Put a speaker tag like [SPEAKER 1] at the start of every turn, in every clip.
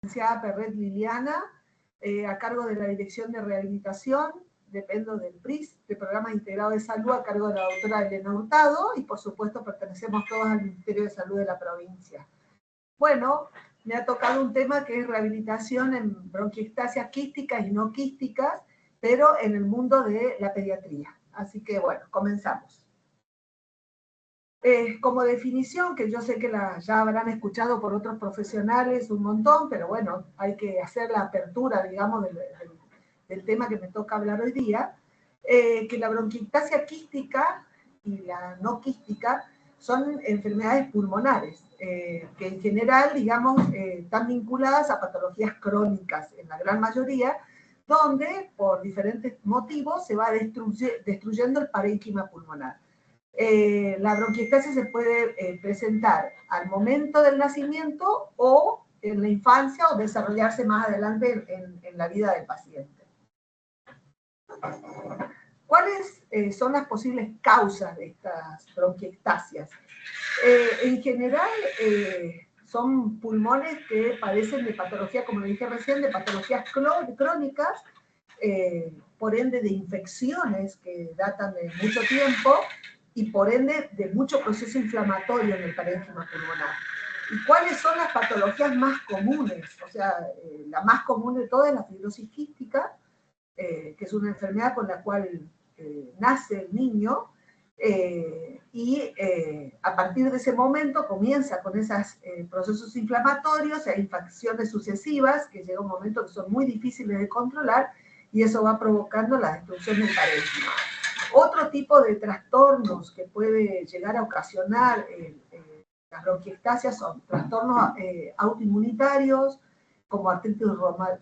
[SPEAKER 1] licenciada Perret Liliana, a cargo de la Dirección de Rehabilitación, dependo del PRIS, de Programa Integrado de Salud, a cargo de la doctora Elena Hurtado, y por supuesto pertenecemos todos al Ministerio de Salud de la provincia. Bueno, me ha tocado un tema que es rehabilitación en bronquiectasias quísticas y no quísticas, pero en el mundo de la pediatría. Así que bueno, comenzamos. Como definición, que yo sé que ya habrán escuchado por otros profesionales un montón, pero bueno, hay que hacer la apertura, digamos, del tema que me toca hablar hoy día, que la bronquiectasia quística y la no quística son enfermedades pulmonares, que en general, digamos, están vinculadas a patologías crónicas, en la gran mayoría, donde por diferentes motivos se va destruyendo el parénquima pulmonar. La bronquiectasia se puede presentar al momento del nacimiento o en la infancia o desarrollarse más adelante en la vida del paciente. ¿Cuáles son las posibles causas de estas bronquiectasias? En general, son pulmones que padecen de patología, como dije recién, de patologías crónicas, por ende de infecciones que datan de mucho tiempo, y por ende de mucho proceso inflamatorio en el parénquima pulmonar. ¿Y cuáles son las patologías más comunes? O sea, la más común de todas es la fibrosis quística, que es una enfermedad con la cual nace el niño, y a partir de ese momento comienza con esos procesos inflamatorios, hay infecciones sucesivas que llega un momento que son muy difíciles de controlar, y eso va provocando la destrucción del parénquima. Otro tipo de trastornos que puede llegar a ocasionar las bronquiectasias son trastornos autoinmunitarios, como artritis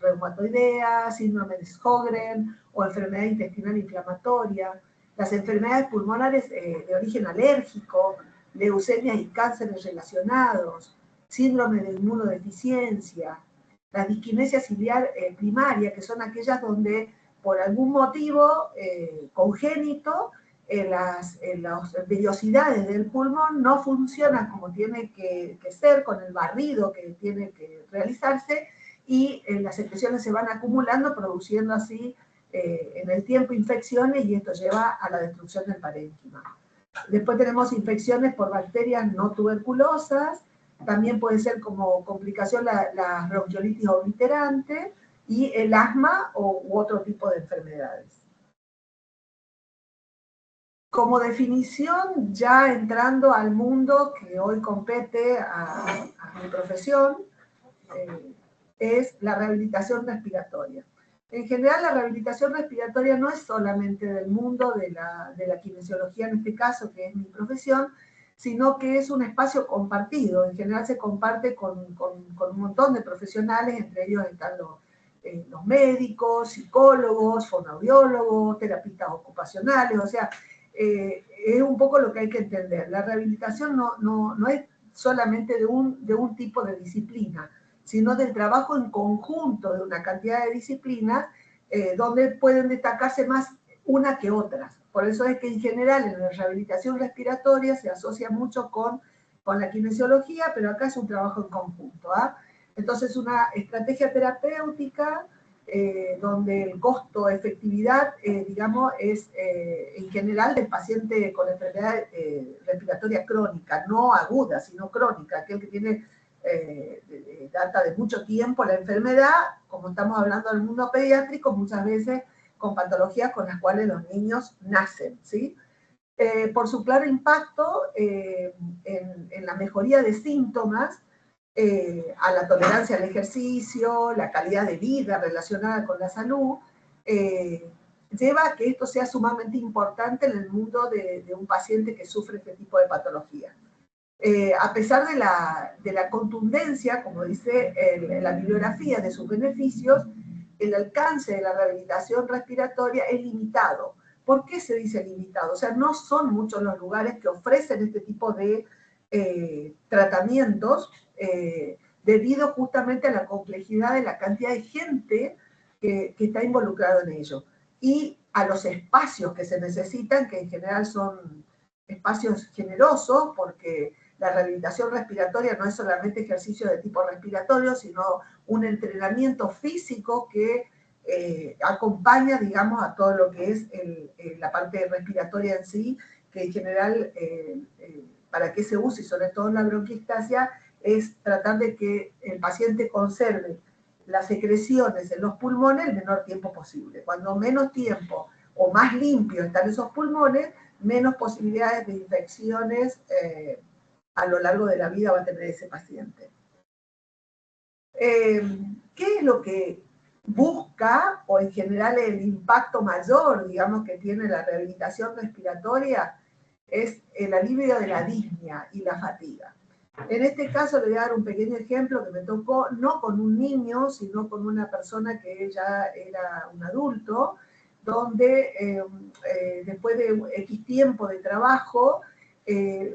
[SPEAKER 1] reumatoidea, síndrome de Sjögren o enfermedad intestinal inflamatoria, las enfermedades pulmonares de origen alérgico, leucemias y cánceres relacionados, síndrome de inmunodeficiencia, la disquinesia ciliar primaria, que son aquellas donde por algún motivo congénito, las vellosidades del pulmón no funcionan como tiene que ser, con el barrido que tiene que realizarse, y las secreciones se van acumulando, produciendo así en el tiempo infecciones, y esto lleva a la destrucción del parénquima. Después tenemos infecciones por bacterias no tuberculosas, también puede ser como complicación la bronquiolitis obliterante, y el asma u otro tipo de enfermedades. Como definición, ya entrando al mundo que hoy compete a mi profesión, es la rehabilitación respiratoria. En general, la rehabilitación respiratoria no es solamente del mundo de la kinesiología, en este caso, que es mi profesión, sino que es un espacio compartido. En general se comparte con un montón de profesionales, entre ellos están los médicos, psicólogos, fonoaudiólogos, terapistas ocupacionales, o sea, es un poco lo que hay que entender. La rehabilitación no es solamente de un tipo de disciplina, sino del trabajo en conjunto de una cantidad de disciplinas, donde pueden destacarse más una que otras. Por eso es que en general en la rehabilitación respiratoria se asocia mucho con la kinesiología, pero acá es un trabajo en conjunto. Entonces, una estrategia terapéutica donde el costo-efectividad, digamos, es en general del paciente con enfermedad respiratoria crónica, no aguda, sino crónica, aquel que tiene data de mucho tiempo la enfermedad, como estamos hablando del mundo pediátrico, muchas veces con patologías con las cuales los niños nacen, ¿sí? Por su claro impacto en la mejoría de síntomas, a la tolerancia al ejercicio, la calidad de vida relacionada con la salud, lleva a que esto sea sumamente importante en el mundo de un paciente que sufre este tipo de patología. A pesar de la contundencia, como dice la bibliografía, de sus beneficios, el alcance de la rehabilitación respiratoria es limitado. ¿Por qué se dice limitado? O sea, no son muchos los lugares que ofrecen este tipo de tratamientos, debido justamente a la complejidad de la cantidad de gente que está involucrado en ello, y a los espacios que se necesitan, que en general son espacios generosos, porque la rehabilitación respiratoria no es solamente ejercicio de tipo respiratorio, sino un entrenamiento físico que acompaña, digamos, a todo lo que es la parte respiratoria en sí, que en general, para qué se usa, y sobre todo en la bronquiectasia, es tratar de que el paciente conserve las secreciones en los pulmones el menor tiempo posible. Cuando menos tiempo o más limpio están esos pulmones, menos posibilidades de infecciones a lo largo de la vida va a tener ese paciente. ¿Qué es lo que busca, o en general el impacto mayor, digamos, que tiene la rehabilitación respiratoria? Es el alivio de la disnea y la fatiga. En este caso le voy a dar un pequeño ejemplo que me tocó, no con un niño, sino con una persona que ya era un adulto, donde después de X tiempo de trabajo,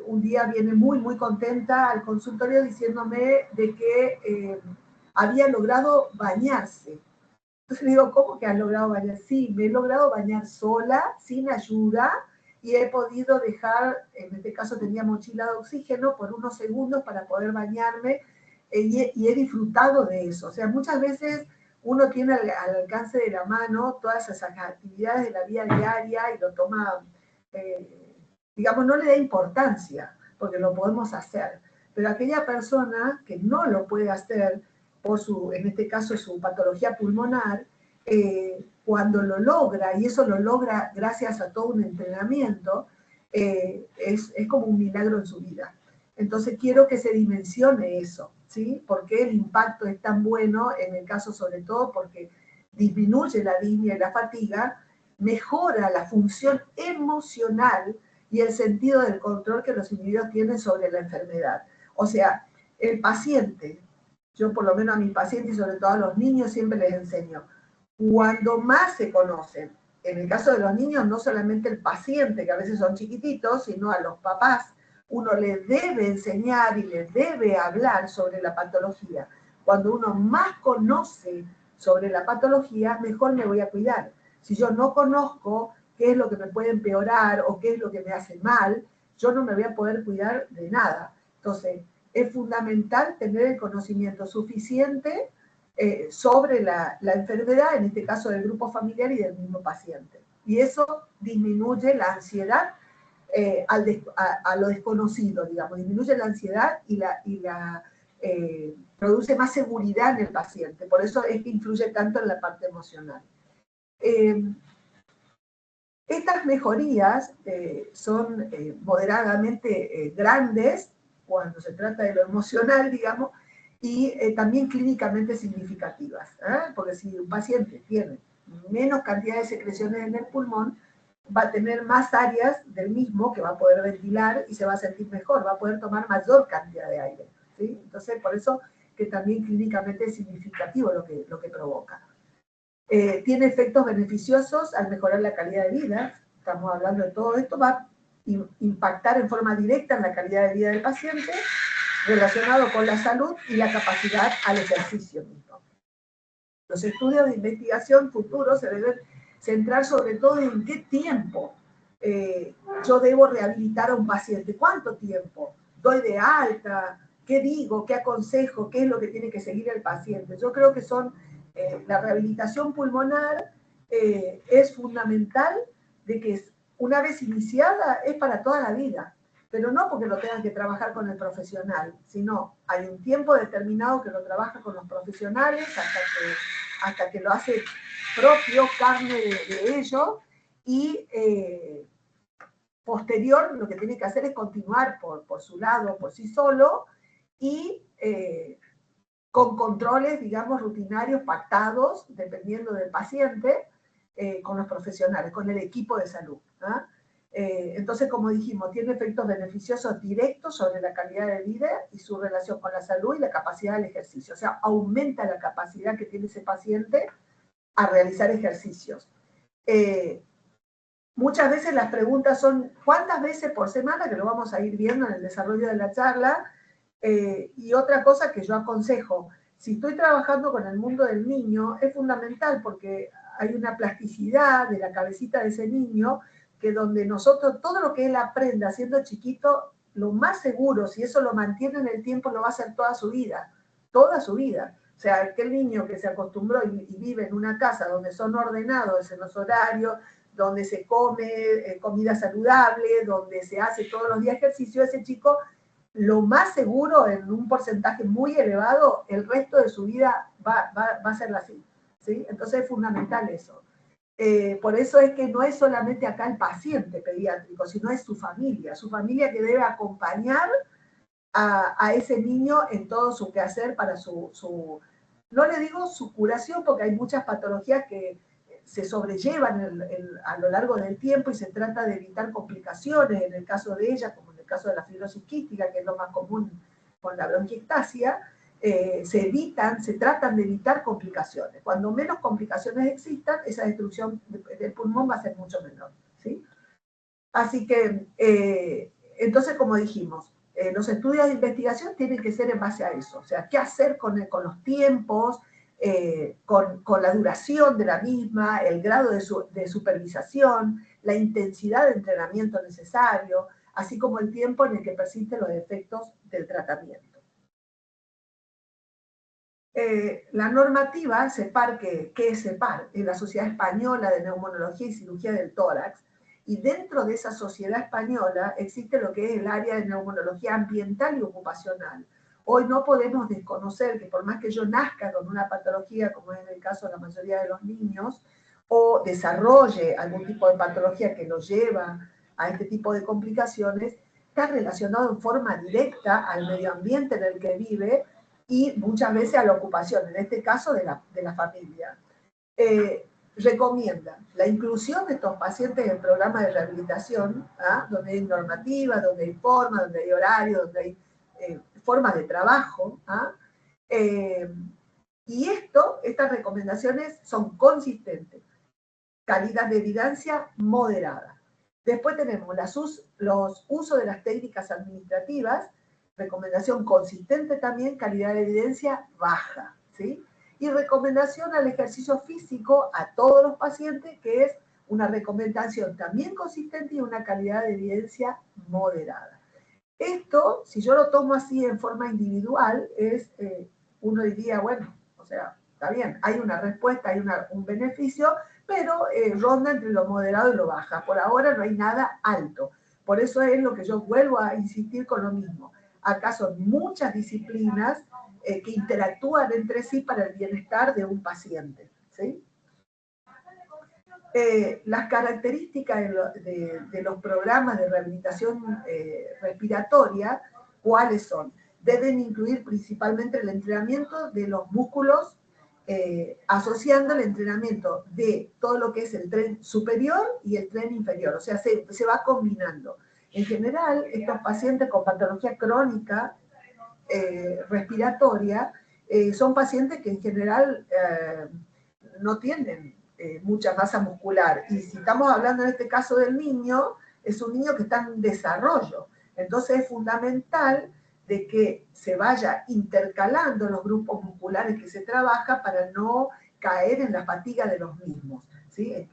[SPEAKER 1] un día viene muy, muy contenta al consultorio diciéndome de que había logrado bañarse. Entonces le digo, ¿cómo que has logrado bañar? Sí, me he logrado bañar sola, sin ayuda, y he podido dejar, en este caso tenía mochila de oxígeno, por unos segundos para poder bañarme, y he disfrutado de eso. O sea, muchas veces uno tiene al alcance de la mano todas esas actividades de la vida diaria y lo toma, digamos, no le da importancia, porque lo podemos hacer. Pero aquella persona que no lo puede hacer, por su, en este caso su patología pulmonar, cuando lo logra, y eso lo logra gracias a todo un entrenamiento, es como un milagro en su vida. Entonces quiero que se dimensione eso, ¿sí? Porque el impacto es tan bueno, en el caso sobre todo porque disminuye la disnea y la fatiga, mejora la función emocional y el sentido del control que los individuos tienen sobre la enfermedad. O sea, el paciente, yo por lo menos a mis pacientes y sobre todo a los niños siempre les enseño, cuando más se conocen, en el caso de los niños no solamente el paciente, que a veces son chiquititos, sino a los papás, uno les debe enseñar y les debe hablar sobre la patología. Cuando uno más conoce sobre la patología, mejor me voy a cuidar. Si yo no conozco qué es lo que me puede empeorar o qué es lo que me hace mal, yo no me voy a poder cuidar de nada. Entonces, es fundamental tener el conocimiento suficiente sobre la enfermedad, en este caso del grupo familiar y del mismo paciente. Y eso disminuye la ansiedad a lo desconocido, digamos, disminuye la ansiedad y produce más seguridad en el paciente. Por eso es que influye tanto en la parte emocional. Estas mejorías son moderadamente grandes cuando se trata de lo emocional, digamos, y también clínicamente significativas, porque si un paciente tiene menos cantidad de secreciones en el pulmón, va a tener más áreas del mismo que va a poder ventilar y se va a sentir mejor, va a poder tomar mayor cantidad de aire, ¿sí? Entonces, por eso que también clínicamente es significativo lo que provoca. Tiene efectos beneficiosos al mejorar la calidad de vida. Estamos hablando de todo esto, va a impactar en forma directa en la calidad de vida del paciente, relacionado con la salud y la capacidad al ejercicio mismo. Los estudios de investigación futuros se deben centrar sobre todo en qué tiempo yo debo rehabilitar a un paciente, cuánto tiempo, doy de alta, qué digo, qué aconsejo, qué es lo que tiene que seguir el paciente. Yo creo que son la rehabilitación pulmonar es fundamental, de que una vez iniciada es para toda la vida, pero no porque lo tengan que trabajar con el profesional, sino hay un tiempo determinado que lo trabaja con los profesionales hasta que lo hace propio, carne de ellos, y posterior lo que tiene que hacer es continuar por su lado, por sí solo, y con controles, digamos, rutinarios, pactados, dependiendo del paciente, con los profesionales, con el equipo de salud. Entonces, como dijimos, tiene efectos beneficiosos directos sobre la calidad de vida y su relación con la salud y la capacidad del ejercicio. O sea, aumenta la capacidad que tiene ese paciente a realizar ejercicios. Muchas veces las preguntas son, ¿cuántas veces por semana? Que lo vamos a ir viendo en el desarrollo de la charla. Y otra cosa que yo aconsejo, si estoy trabajando con el mundo del niño, es fundamental porque hay una plasticidad de la cabecita de ese niño, que donde nosotros, todo lo que él aprenda siendo chiquito, lo más seguro, si eso lo mantiene en el tiempo, lo va a hacer toda su vida, toda su vida. O sea, aquel niño que se acostumbró y vive en una casa donde son ordenados en los horarios, donde se come comida saludable, donde se hace todos los días ejercicio, ese chico, lo más seguro, en un porcentaje muy elevado, el resto de su vida va a ser así, ¿sí? Entonces es fundamental eso. Por eso es que no es solamente acá el paciente pediátrico, sino es su familia que debe acompañar a ese niño en todo su quehacer para no le digo su curación, porque hay muchas patologías que se sobrellevan a lo largo del tiempo y se trata de evitar complicaciones, en el caso de ella, como en el caso de la fibrosis quística, que es lo más común con la bronquiectasia, se tratan de evitar complicaciones. Cuando menos complicaciones existan, esa destrucción del pulmón va a ser mucho menor, ¿sí? Así que, entonces, como dijimos, los estudios de investigación tienen que ser en base a eso, o sea, qué hacer con los tiempos, con la duración de la misma, el grado de supervisación, la intensidad de entrenamiento necesario, así como el tiempo en el que persisten los efectos del tratamiento. La normativa CEPAR, ¿qué es CEPAR? Es la Sociedad Española de Neumonología y Cirugía del Tórax, y dentro de esa sociedad española existe lo que es el área de neumonología ambiental y ocupacional. Hoy no podemos desconocer que por más que yo nazca con una patología, como es en el caso de la mayoría de los niños, o desarrolle algún tipo de patología que lo lleva a este tipo de complicaciones, está relacionado en forma directa al medio ambiente en el que vive y muchas veces a la ocupación, en este caso de la familia. Recomienda la inclusión de estos pacientes en programas de rehabilitación, ¿ah? Donde hay normativa, donde hay forma, donde hay horario, donde hay formas de trabajo. ¿Ah? Y estas recomendaciones son consistentes. Calidad de evidencia moderada. Después tenemos los usos de las técnicas administrativas, recomendación consistente también, calidad de evidencia baja, ¿sí? Y recomendación al ejercicio físico a todos los pacientes, que es una recomendación también consistente y una calidad de evidencia moderada. Esto, si yo lo tomo así en forma individual, uno diría, bueno, o sea, está bien, hay una respuesta, hay un beneficio, pero ronda entre lo moderado y lo baja. Por ahora no hay nada alto. Por eso es lo que yo vuelvo a insistir con lo mismo. Acá son muchas disciplinas que interactúan entre sí para el bienestar de un paciente, ¿sí? Las características de los programas de rehabilitación respiratoria, ¿cuáles son? Deben incluir principalmente el entrenamiento de los músculos, asociando el entrenamiento de todo lo que es el tren superior y el tren inferior, o sea, se va combinando. En general, estos pacientes con patología crónica respiratoria son pacientes que en general no tienen mucha masa muscular. Y si estamos hablando en este caso del niño, es un niño que está en desarrollo. Entonces es fundamental de que se vaya intercalando los grupos musculares que se trabaja para no caer en la fatiga de los mismos, ¿sí?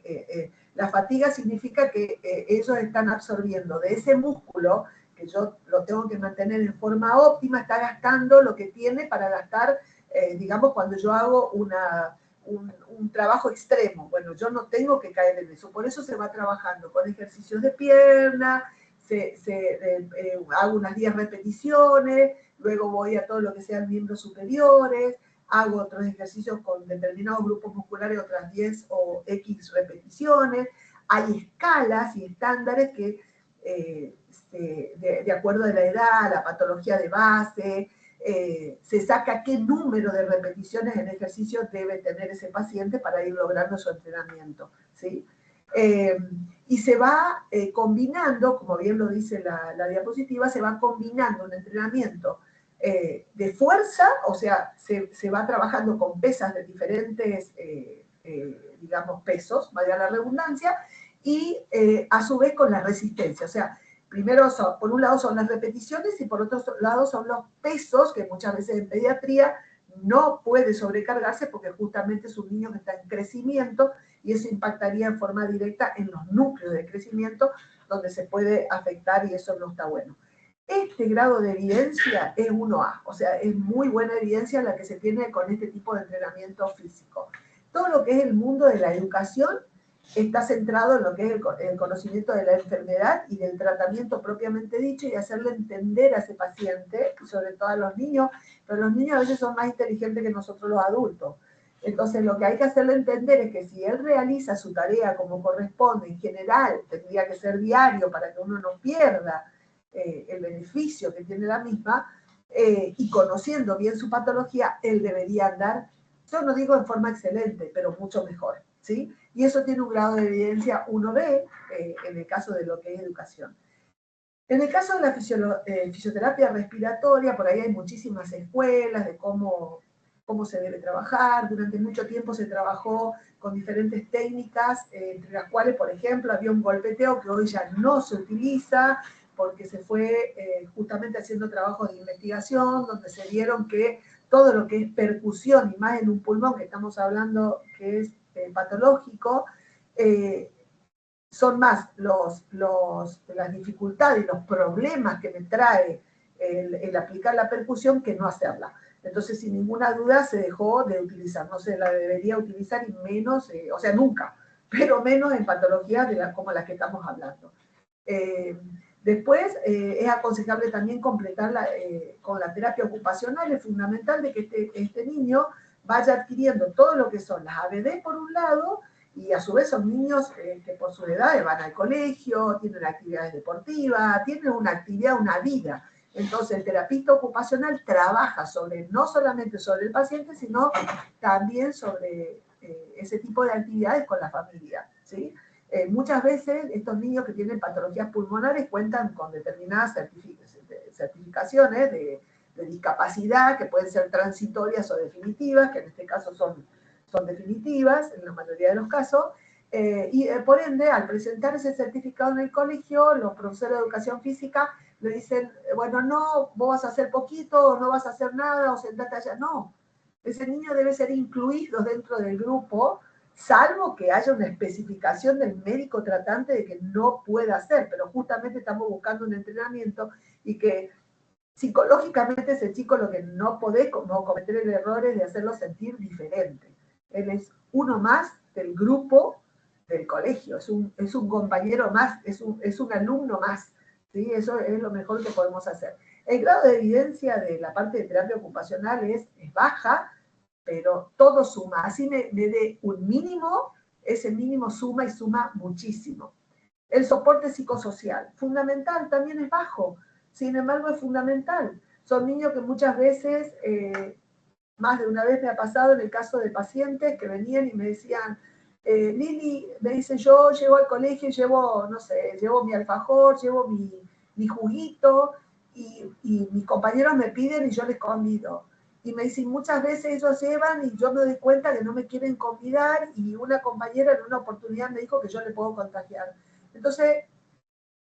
[SPEAKER 1] La fatiga significa que ellos están absorbiendo de ese músculo, que yo lo tengo que mantener en forma óptima, está gastando lo que tiene para gastar, digamos, cuando yo hago un trabajo extremo. Bueno, yo no tengo que caer en eso, por eso se va trabajando con ejercicios de pierna, hago unas 10 repeticiones, luego voy a todo lo que sean miembros superiores, hago otros ejercicios con determinados grupos musculares, otras 10 o X repeticiones. Hay escalas y estándares que, de acuerdo a la edad, la patología de base, se saca qué número de repeticiones en ejercicio debe tener ese paciente para ir logrando su entrenamiento, ¿sí? Y se va combinando, como bien lo dice la diapositiva, se va combinando un entrenamiento de fuerza, o sea, se va trabajando con pesas de diferentes, digamos, pesos, vaya la redundancia, y a su vez con la resistencia, o sea, primero por un lado son las repeticiones y por otro lado son los pesos, que muchas veces en pediatría no puede sobrecargarse porque justamente es un niño que está en crecimiento y eso impactaría en forma directa en los núcleos de crecimiento donde se puede afectar y eso no está bueno. Este grado de evidencia es 1A, o sea, es muy buena evidencia la que se tiene con este tipo de entrenamiento físico. Todo lo que es el mundo de la educación está centrado en lo que es el conocimiento de la enfermedad y del tratamiento propiamente dicho y hacerle entender a ese paciente, y sobre todo a los niños, pero los niños a veces son más inteligentes que nosotros los adultos. Entonces lo que hay que hacerle entender es que si él realiza su tarea como corresponde, en general, tendría que ser diario para que uno no pierda el beneficio que tiene la misma, y conociendo bien su patología, él debería andar, yo no digo en forma excelente, pero mucho mejor, ¿sí? Y eso tiene un grado de evidencia 1B en el caso de lo que es educación. En el caso de la fisioterapia respiratoria, por ahí hay muchísimas escuelas de cómo se debe trabajar. Durante mucho tiempo se trabajó con diferentes técnicas, entre las cuales, por ejemplo, había un golpeteo que hoy ya no se utiliza, porque se fue justamente haciendo trabajos de investigación, donde se vieron que todo lo que es percusión, y más en un pulmón, que estamos hablando que es patológico, son más las dificultades y los problemas que me trae el aplicar la percusión que no hacerla. Entonces, sin ninguna duda, se dejó de utilizar. No se la debería utilizar y menos, o sea, nunca, pero menos en patologías como las que estamos hablando. Después, es aconsejable también completarla con la terapia ocupacional. Es fundamental de que este niño vaya adquiriendo todo lo que son las ABD por un lado, y a su vez son niños que por su edad van al colegio, tienen actividades deportivas, tienen una actividad, una vida. Entonces el terapista ocupacional trabaja no solamente sobre el paciente, sino también sobre ese tipo de actividades con la familia, ¿sí? Muchas veces estos niños que tienen patologías pulmonares cuentan con determinadas certificaciones de discapacidad que pueden ser transitorias o definitivas, que en este caso son definitivas en la mayoría de los casos, y por ende, al presentar ese certificado en el colegio, los profesores de educación física le dicen, bueno, no, vos vas a hacer poquito, o no vas a hacer nada, o sentate allá. No, ese niño debe ser incluido dentro del grupo, salvo que haya una especificación del médico tratante de que no pueda hacer, pero justamente estamos buscando un entrenamiento y que psicológicamente ese chico lo que no podés como cometer el error es de hacerlo sentir diferente. Él es uno más del grupo del colegio, es un compañero más, es un alumno más, ¿sí? Eso es lo mejor que podemos hacer. El grado de evidencia de la parte de terapia ocupacional es baja, pero todo suma. Así me dé un mínimo, ese mínimo suma y suma muchísimo. El soporte psicosocial, fundamental, también es bajo, sin embargo es fundamental. Son niños que muchas veces, más de una vez me ha pasado en el caso de pacientes que venían y me decían, Lili, me dice, yo llevo al colegio, llevo, no sé, llevo mi alfajor, llevo mi juguito, y mis compañeros me piden y yo les convido. Y me dicen, muchas veces ellos llevan y yo me doy cuenta que no me quieren convidar, y una compañera en una oportunidad me dijo que yo le puedo contagiar. Entonces,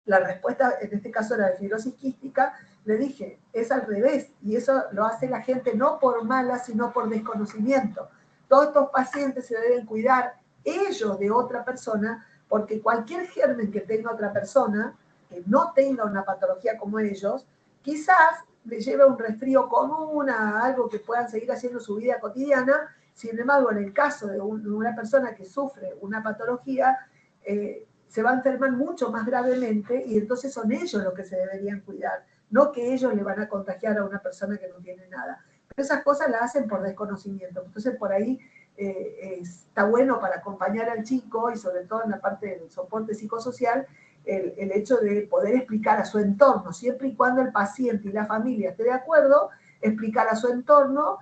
[SPEAKER 1] la respuesta en este caso era de fibrosis quística, le dije, es al revés, y eso lo hace la gente no por mala, sino por desconocimiento. Todos estos pacientes se deben cuidar ellos de otra persona, porque cualquier germen que tenga otra persona, que no tenga una patología como ellos, quizás le lleve a un resfrío común, a algo que puedan seguir haciendo su vida cotidiana. Sin embargo, en el caso de una persona que sufre una patología, se va a enfermar mucho más gravemente, y entonces son ellos los que se deberían cuidar, no que ellos le van a contagiar a una persona que no tiene nada. Pero esas cosas las hacen por desconocimiento. Entonces por ahí está bueno para acompañar al chico, y sobre todo en la parte del soporte psicosocial, el hecho de poder explicar a su entorno, siempre y cuando el paciente y la familia esté de acuerdo, explicar a su entorno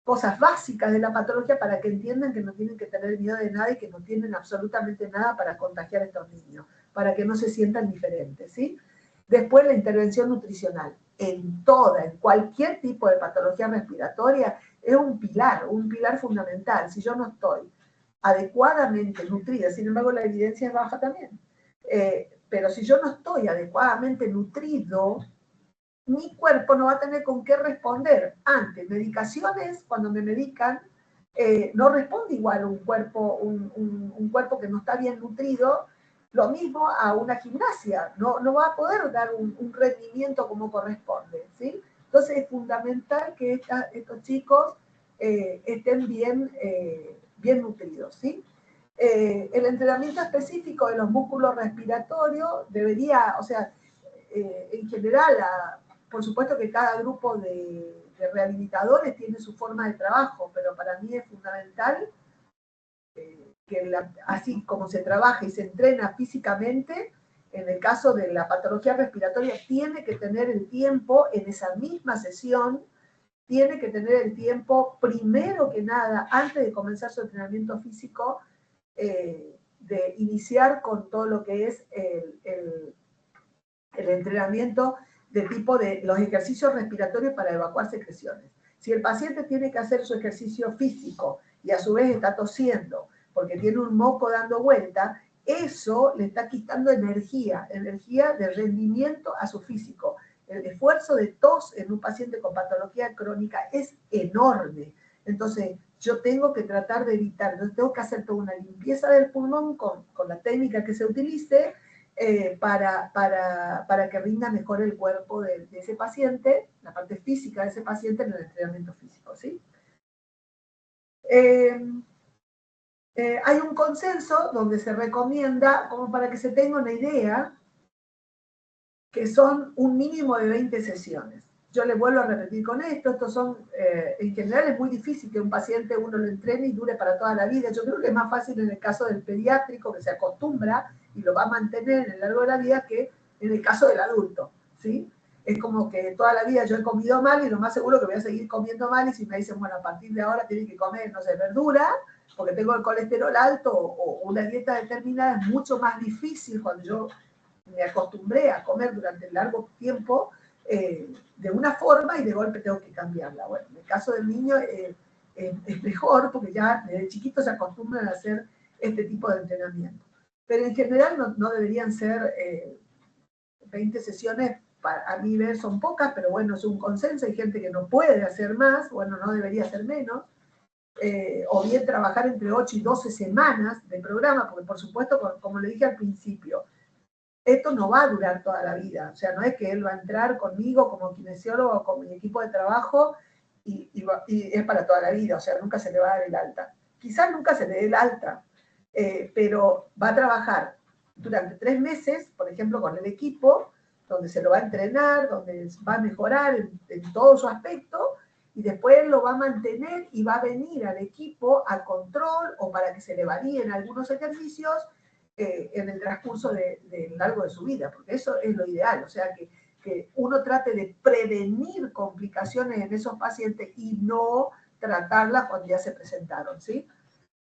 [SPEAKER 1] cosas básicas de la patología para que entiendan que no tienen que tener miedo de nada y que no tienen absolutamente nada para contagiar a estos niños, para que no se sientan diferentes, ¿sí? Después, la intervención nutricional. En cualquier tipo de patología respiratoria, es un pilar fundamental. Si yo no estoy adecuadamente nutrida, sin embargo la evidencia es baja también, pero si yo no estoy adecuadamente nutrido, mi cuerpo no va a tener con qué responder ante medicaciones. Cuando me medican, no responde igual un cuerpo que no está bien nutrido, Lo mismo a una gimnasia, no va a poder dar un rendimiento como corresponde, ¿sí? Entonces es fundamental que estos chicos estén bien nutridos, ¿sí? El entrenamiento específico de los músculos respiratorios debería, o sea, en general, por supuesto que cada grupo de rehabilitadores tiene su forma de trabajo, pero para mí es fundamental que así como se trabaja y se entrena físicamente, en el caso de la patología respiratoria, tiene que tener el tiempo en esa misma sesión, tiene que tener el tiempo, primero que nada, antes de comenzar su entrenamiento físico, de iniciar con todo lo que es el entrenamiento de tipo de los ejercicios respiratorios para evacuar secreciones. Si el paciente tiene que hacer su ejercicio físico y a su vez está tosiendo porque tiene un moco dando vuelta, eso le está quitando energía de rendimiento a su físico. El esfuerzo de tos en un paciente con patología crónica es enorme. Entonces, yo tengo que tratar de evitar, yo tengo que hacer toda una limpieza del pulmón con la técnica que se utilice, para que rinda mejor el cuerpo de ese paciente, la parte física de ese paciente en el entrenamiento físico, ¿sí? Hay un consenso donde se recomienda, como para que se tenga una idea, que son un mínimo de 20 sesiones. Yo les vuelvo a repetir con esto, estos son, en general es muy difícil que un paciente uno lo entrene y dure para toda la vida. Yo creo que es más fácil en el caso del pediátrico, que se acostumbra y lo va a mantener en el largo de la vida, que en el caso del adulto, ¿sí? Es como que toda la vida yo he comido mal y lo más seguro que voy a seguir comiendo mal, y si me dicen, bueno, a partir de ahora tienen que comer, no sé, verdura, porque tengo el colesterol alto o una dieta determinada, es mucho más difícil cuando yo me acostumbré a comer durante largo tiempo de una forma y de golpe tengo que cambiarla. Bueno, en el caso del niño es mejor porque ya desde chiquito se acostumbran a hacer este tipo de entrenamiento. Pero en general no deberían ser 20 sesiones, a mi ver son pocas, pero bueno, es un consenso, hay gente que no puede hacer más, bueno, no debería ser menos. O bien trabajar entre 8 y 12 semanas de programa, porque por supuesto, como le dije al principio, esto no va a durar toda la vida. O sea, no es que él va a entrar conmigo como kinesiólogo o con mi equipo de trabajo y es para toda la vida. O sea, nunca se le va a dar el alta. Quizás nunca se le dé el alta, pero va a trabajar durante 3 meses, por ejemplo, con el equipo, donde se lo va a entrenar, donde va a mejorar en todo su aspecto, y después lo va a mantener y va a venir al equipo a control o para que se le varíen algunos ejercicios en el transcurso del largo de su vida, porque eso es lo ideal, o sea, que uno trate de prevenir complicaciones en esos pacientes y no tratarlas cuando ya se presentaron, ¿sí?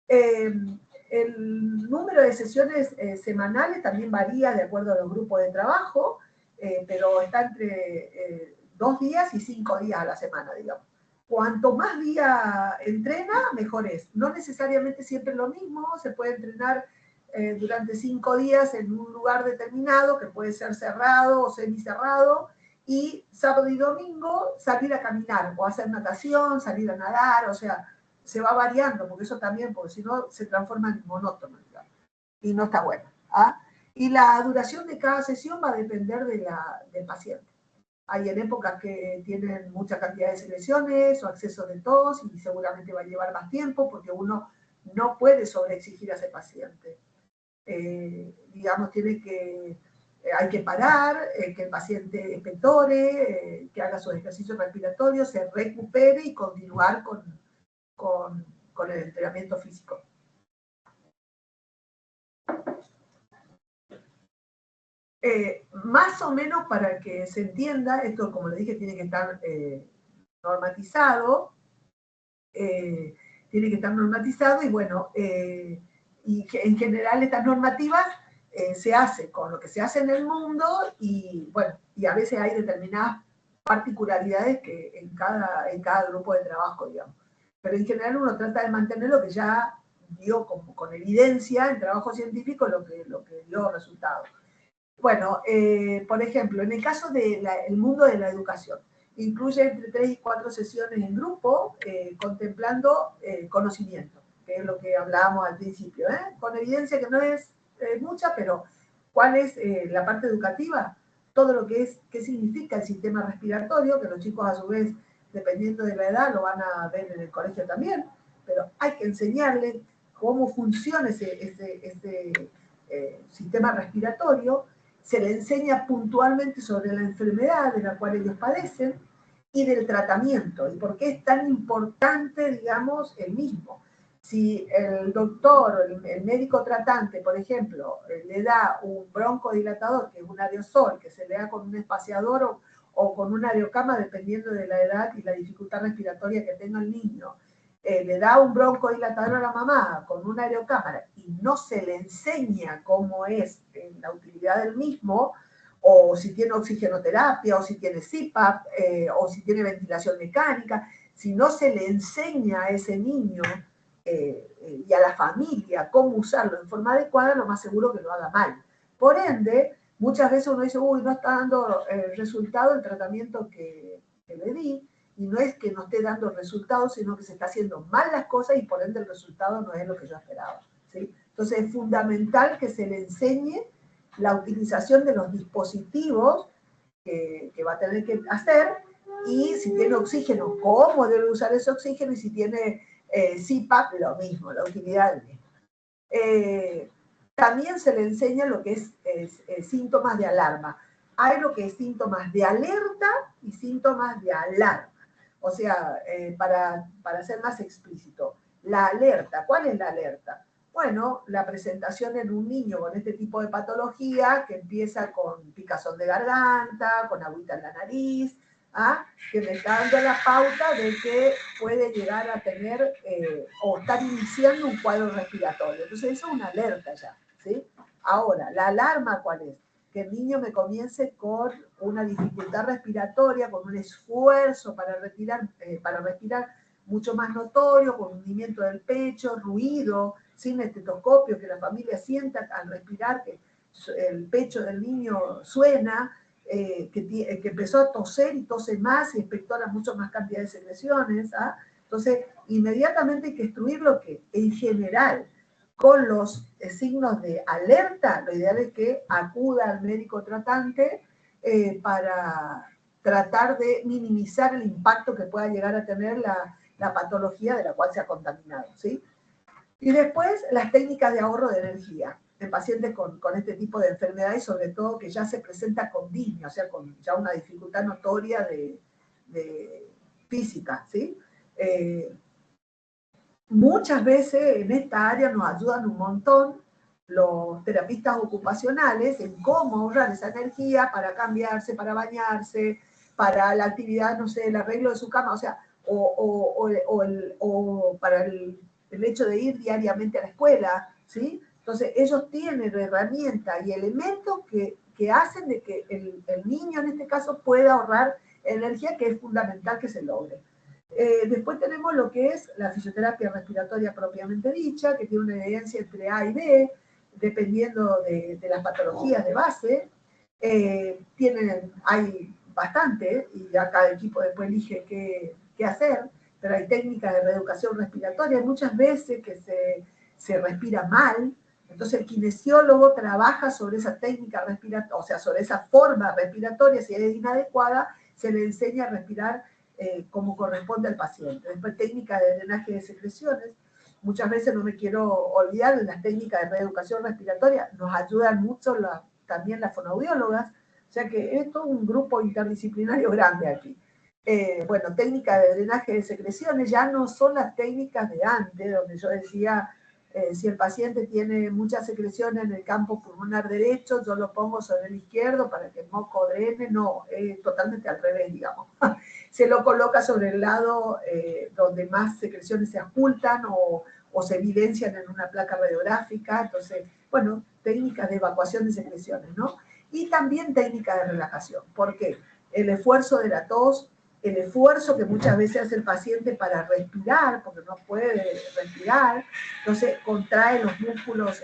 [SPEAKER 1] El número de sesiones semanales también varía de acuerdo a los grupos de trabajo, pero está entre 2 días y 5 días a la semana, digamos. Cuanto más día entrena, mejor es. No necesariamente siempre lo mismo, se puede entrenar durante 5 días en un lugar determinado, que puede ser cerrado o semicerrado, y sábado y domingo salir a caminar, o hacer natación, salir a nadar, o sea, se va variando, porque eso también, porque si no se transforma en monótono, digamos, y no está bueno. ¿Ah? Y la duración de cada sesión va a depender del paciente. Hay en épocas que tienen mucha cantidad de secreciones o acceso de tos y seguramente va a llevar más tiempo porque uno no puede sobreexigir a ese paciente. Digamos, hay que parar, que el paciente expectore, que haga sus ejercicios respiratorios, se recupere y continuar con el entrenamiento físico. Más o menos para que se entienda, esto como le dije tiene que estar normatizado, y bueno, y que en general estas normativas se hace con lo que se hace en el mundo y bueno, y a veces hay determinadas particularidades que en cada grupo de trabajo, digamos. Pero en general uno trata de mantener lo que ya dio como con evidencia en trabajo científico lo que dio resultados. Bueno, por ejemplo, en el caso del mundo de la educación, incluye entre 3 y 4 sesiones en grupo, contemplando conocimiento, que es lo que hablábamos al principio, con evidencia que no es mucha, pero ¿cuál es la parte educativa? Todo lo que es, qué significa el sistema respiratorio, que los chicos a su vez, dependiendo de la edad, lo van a ver en el colegio también, pero hay que enseñarles cómo funciona ese sistema respiratorio, se le enseña puntualmente sobre la enfermedad de la cual ellos padecen y del tratamiento, y por qué es tan importante, digamos, el mismo. Si el doctor, el médico tratante, por ejemplo, le da un broncodilatador, que es un aerosol, que se le da con un espaciador o con una aerocama, dependiendo de la edad y la dificultad respiratoria que tenga el niño, le da un broncodilatador a la mamá con una aerocámara y no se le enseña cómo es la utilidad del mismo, o si tiene oxigenoterapia, o si tiene CPAP, o si tiene ventilación mecánica, si no se le enseña a ese niño y a la familia cómo usarlo en forma adecuada, lo más seguro que lo haga mal. Por ende, muchas veces uno dice, uy, no está dando resultado el tratamiento que le di, y no es que no esté dando resultados, sino que se está haciendo mal las cosas y por ende el resultado no es lo que yo esperaba, ¿sí? Entonces es fundamental que se le enseñe la utilización de los dispositivos que va a tener que hacer, y si tiene oxígeno, cómo debe usar ese oxígeno, y si tiene CPAP, lo mismo, la utilidad del mismo. También se le enseña lo que es síntomas de alarma. Hay lo que es síntomas de alerta y síntomas de alarma. O sea, para ser más explícito, la alerta, ¿cuál es la alerta? Bueno, la presentación en un niño con este tipo de patología, que empieza con picazón de garganta, con agüita en la nariz, que me está dando la pauta de que puede llegar a tener o estar iniciando un cuadro respiratorio. Entonces eso es una alerta ya, ¿sí? Ahora, ¿la alarma cuál es? Que el niño me comience con una dificultad respiratoria, con un esfuerzo para respirar mucho más notorio, con hundimiento del pecho, ruido, sin estetoscopio, que la familia sienta al respirar que el pecho del niño suena, que empezó a toser y tose más y expectora mucho más cantidad de secreciones. Entonces, inmediatamente hay que instruir lo que, en general, con los signos de alerta, lo ideal es que acuda al médico tratante para tratar de minimizar el impacto que pueda llegar a tener la patología de la cual se ha contaminado, ¿sí? Y después, las técnicas de ahorro de energía en pacientes con este tipo de enfermedades, sobre todo que ya se presenta con disnea, o sea, con ya una dificultad notoria de física, ¿sí? Muchas veces en esta área nos ayudan un montón los terapistas ocupacionales en cómo ahorrar esa energía para cambiarse, para bañarse, para la actividad, no sé, el arreglo de su cama, o sea, o para el hecho de ir diariamente a la escuela, ¿sí? Entonces, ellos tienen herramientas y elementos que hacen de que el niño, en este caso, pueda ahorrar energía, que es fundamental que se logre. Después tenemos lo que es la fisioterapia respiratoria propiamente dicha, que tiene una evidencia entre A y B, dependiendo de las patologías de base. Hay bastante, y ya cada equipo después elige qué hacer, pero hay técnicas de reeducación respiratoria. Hay muchas veces que se respira mal, entonces el kinesiólogo trabaja sobre esa técnica respiratoria, o sea, sobre esa forma respiratoria. Si es inadecuada, se le enseña a respirar como corresponde al paciente. Después, técnicas de drenaje de secreciones. Muchas veces no me quiero olvidar de las técnicas de reeducación respiratoria. Nos ayudan mucho también las fonoaudiólogas. O sea que es todo un grupo interdisciplinario grande aquí. Bueno, técnicas de drenaje de secreciones ya no son las técnicas de antes, donde yo decía, si el paciente tiene muchas secreciones en el campo pulmonar derecho, yo lo pongo sobre el izquierdo para que el moco drene. No, totalmente al revés, digamos. Se lo coloca sobre el lado donde más secreciones se ocultan o se evidencian en una placa radiográfica. Entonces, bueno, técnicas de evacuación de secreciones, ¿no? Y también técnicas de relajación. ¿Por qué? El esfuerzo de la tos, el esfuerzo que muchas veces hace el paciente para respirar, porque no puede respirar, entonces contrae los músculos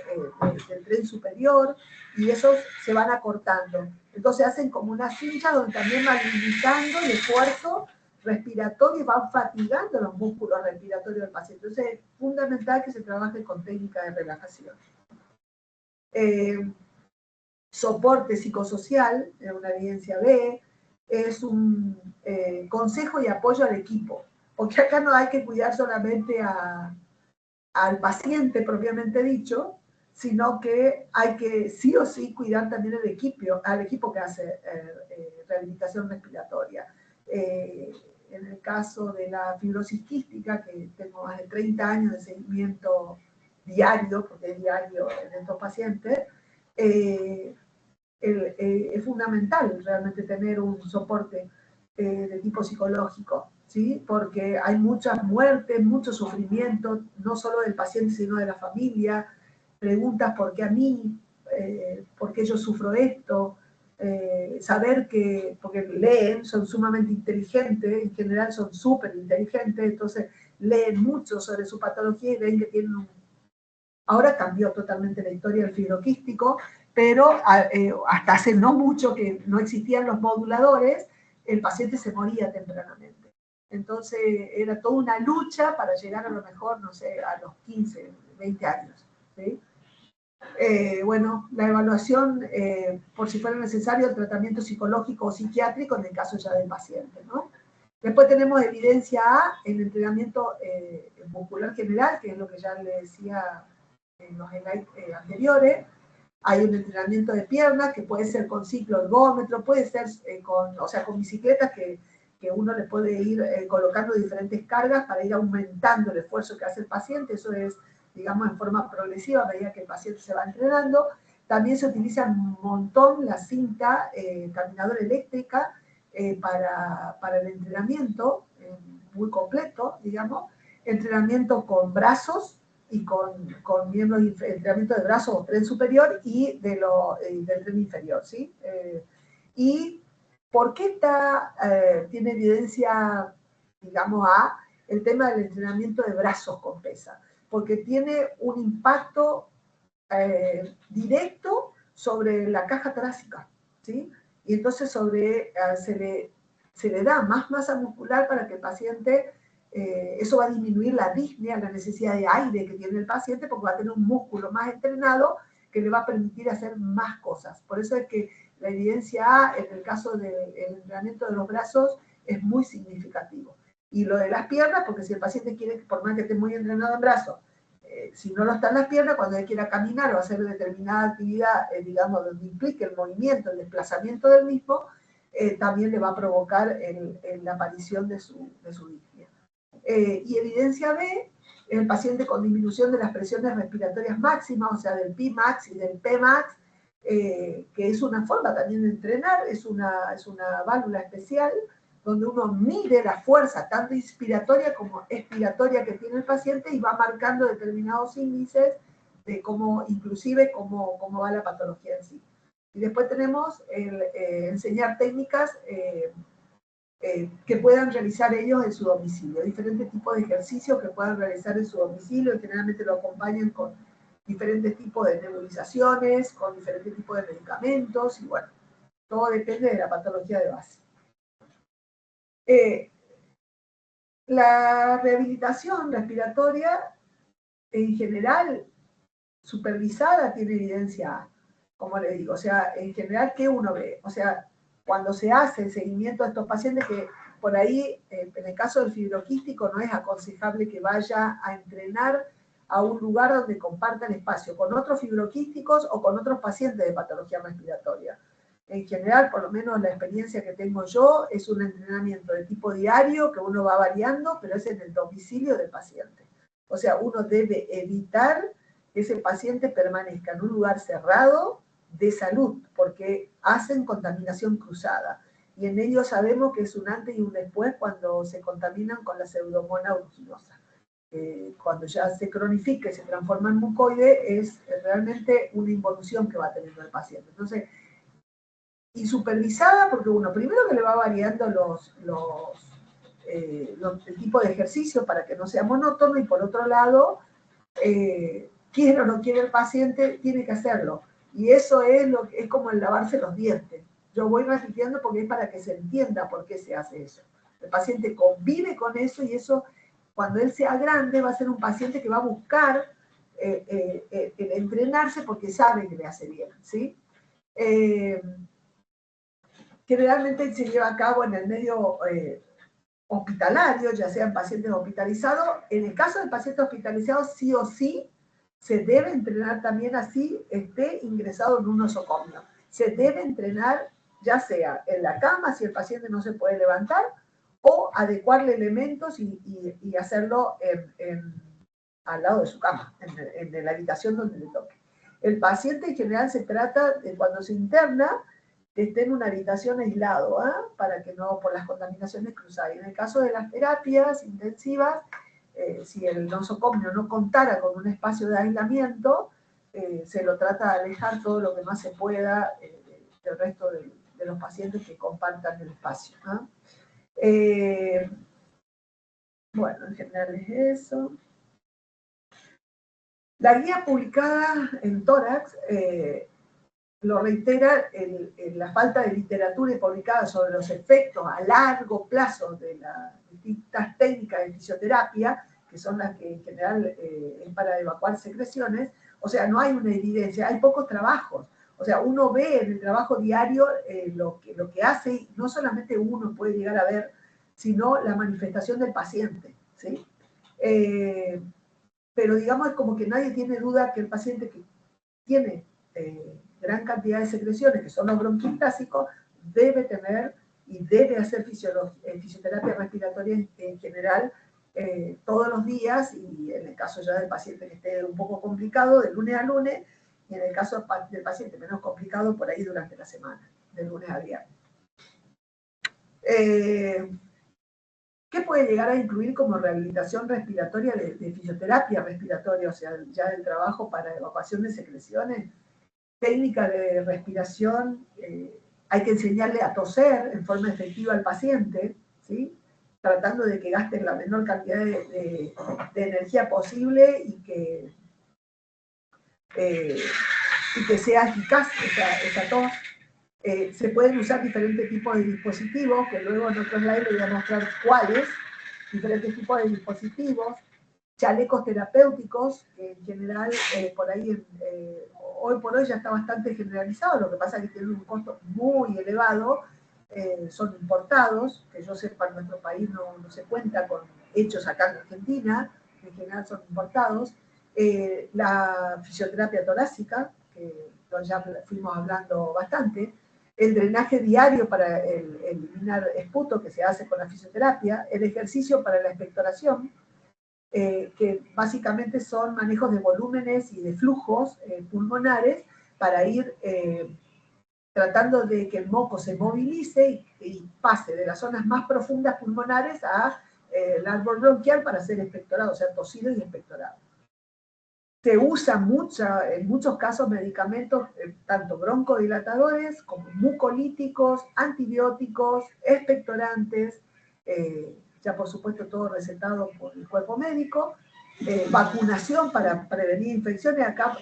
[SPEAKER 1] del tren superior y esos se van acortando. Entonces hacen como una cincha donde también van limitando el esfuerzo respiratorio y van fatigando los músculos respiratorios del paciente. Entonces es fundamental que se trabaje con técnicas de relajación. Soporte psicosocial, una evidencia B, es un consejo y apoyo al equipo, porque acá no hay que cuidar solamente al paciente propiamente dicho, sino que hay que sí o sí cuidar también al equipo que hace rehabilitación respiratoria. En el caso de la fibrosis quística, que tengo más de 30 años de seguimiento diario, porque es diario en estos pacientes, es fundamental realmente tener un soporte de tipo psicológico, ¿sí? Porque hay muchas muertes, mucho sufrimiento, no solo del paciente, sino de la familia, preguntas por qué a mí, por qué yo sufro esto, saber que, porque leen, son sumamente inteligentes, en general son súper inteligentes, entonces leen mucho sobre su patología y ven que tienen un... Ahora cambió totalmente la historia del fibroquístico, pero hasta hace no mucho que no existían los moduladores, el paciente se moría tempranamente. Entonces era toda una lucha para llegar a lo mejor, no sé, a los 15, 20 años. ¿Sí? Bueno, la evaluación, por si fuera necesario, el tratamiento psicológico o psiquiátrico en el caso ya del paciente, ¿no? Después tenemos evidencia A, el entrenamiento muscular general, que es lo que ya le decía en los slides anteriores. Hay un entrenamiento de piernas que puede ser con ciclo ergómetro, puede ser con bicicletas que uno le puede ir colocando diferentes cargas para ir aumentando el esfuerzo que hace el paciente. Eso es, digamos, en forma progresiva a medida que el paciente se va entrenando. También se utiliza un montón la cinta caminadora eléctrica para el entrenamiento, muy completo, digamos. Entrenamiento con brazos, y con miembros, entrenamiento de brazos o tren superior y del tren inferior, ¿sí? ¿Y por qué tiene evidencia, digamos, A, el tema del entrenamiento de brazos con pesa? Porque tiene un impacto directo sobre la caja torácica, ¿sí? Y entonces se le da más masa muscular para que el paciente... eso va a disminuir la disnea, la necesidad de aire que tiene el paciente, porque va a tener un músculo más entrenado que le va a permitir hacer más cosas. Por eso es que la evidencia A, en el caso del entrenamiento de los brazos, es muy significativo. Y lo de las piernas, porque si el paciente quiere, por más que esté muy entrenado en brazos, si no lo está en las piernas, cuando él quiera caminar o hacer determinada actividad, digamos, donde implique el movimiento, el desplazamiento del mismo, también le va a provocar la aparición de su disnea. Y evidencia B, el paciente con disminución de las presiones respiratorias máximas, o sea, del Pmax y del Pmax, que es una forma también de entrenar, es una válvula especial, donde uno mide la fuerza, tanto inspiratoria como expiratoria que tiene el paciente y va marcando determinados índices de cómo, inclusive, cómo va la patología en sí. Y después tenemos enseñar técnicas que puedan realizar ellos en su domicilio, diferentes tipos de ejercicios que puedan realizar en su domicilio, y generalmente lo acompañan con diferentes tipos de nebulizaciones, con diferentes tipos de medicamentos, y bueno, todo depende de la patología de base. La rehabilitación respiratoria, en general, supervisada, tiene evidencia, como le digo, o sea, en general, ¿qué uno ve? O sea, cuando se hace el seguimiento a estos pacientes, que por ahí, en el caso del fibroquístico, no es aconsejable que vaya a entrenar a un lugar donde compartan espacio con otros fibroquísticos o con otros pacientes de patología respiratoria. En general, por lo menos la experiencia que tengo yo, es un entrenamiento de tipo diario que uno va variando, pero es en el domicilio del paciente. O sea, uno debe evitar que ese paciente permanezca en un lugar cerrado de salud, porque hacen contaminación cruzada. Y en ello sabemos que es un antes y un después cuando se contaminan con la pseudomonas aeruginosa. Cuando ya se cronifica y se transforma en mucoide, es realmente una involución que va teniendo el paciente. Entonces, y supervisada, porque uno, primero que le va variando el tipo de ejercicio para que no sea monótono, y por otro lado, quiere o no quiere el paciente, tiene que hacerlo. Y eso es como el lavarse los dientes. Yo voy repitiendo porque es para que se entienda por qué se hace eso. El paciente convive con eso, y eso, cuando él sea grande, va a ser un paciente que va a buscar el entrenarse porque sabe que le hace bien, ¿sí? Generalmente se lleva a cabo en el medio hospitalario, ya sean pacientes hospitalizados. En el caso del paciente hospitalizado, sí o sí, se debe entrenar también así, esté ingresado en un nosocomio. Se debe entrenar ya sea en la cama, si el paciente no se puede levantar, o adecuarle elementos y hacerlo al lado de su cama, en la habitación donde le toque. El paciente en general se trata de cuando se interna, que esté en una habitación aislado, para que no, por las contaminaciones cruzadas. Y en el caso de las terapias intensivas, si el nosocomio no contara con un espacio de aislamiento, se lo trata de alejar todo lo que más se pueda del resto de los pacientes que compartan el espacio. Bueno, en general es eso. La guía publicada en Tórax lo reitera la falta de literatura publicada sobre los efectos a largo plazo de las distintas técnicas de fisioterapia, que son las que en general es para evacuar secreciones. O sea, no hay una evidencia, hay pocos trabajos. O sea, uno ve en el trabajo diario lo que hace, y no solamente uno puede llegar a ver, sino la manifestación del paciente, ¿sí? Pero digamos, es como que nadie tiene duda que el paciente que tiene gran cantidad de secreciones, que son los bronquiolásicos, debe tener y debe hacer fisioterapia respiratoria en general todos los días, y en el caso ya del paciente que esté un poco complicado, de lunes a lunes, y en el caso del paciente menos complicado, por ahí durante la semana, de lunes a viernes. ¿Qué puede llegar a incluir como rehabilitación respiratoria de fisioterapia respiratoria? O sea, ya el trabajo para evacuación de secreciones, técnica de respiración, hay que enseñarle a toser en forma efectiva al paciente, ¿sí? Tratando de que gasten la menor cantidad de energía posible y que sea eficaz esa tos. Se pueden usar diferentes tipos de dispositivos, que luego en otro slide les voy a mostrar cuáles, diferentes tipos de dispositivos, chalecos terapéuticos, que en general por ahí hoy por hoy ya está bastante generalizado, lo que pasa es que tienen un costo muy elevado, son importados, que yo sepa en nuestro país no se cuenta con hechos acá en Argentina, en general son importados. La fisioterapia torácica, que ya fuimos hablando bastante, el drenaje diario para eliminar esputo que se hace con la fisioterapia, el ejercicio para la expectoración, que básicamente son manejos de volúmenes y de flujos pulmonares para ir tratando de que el moco se movilice y pase de las zonas más profundas pulmonares a el árbol bronquial para ser expectorado, o sea, tosido y expectorado. Se usa en muchos casos medicamentos, tanto broncodilatadores como mucolíticos, antibióticos, expectorantes, ya por supuesto todo recetado por el cuerpo médico, vacunación para prevenir infecciones. Acá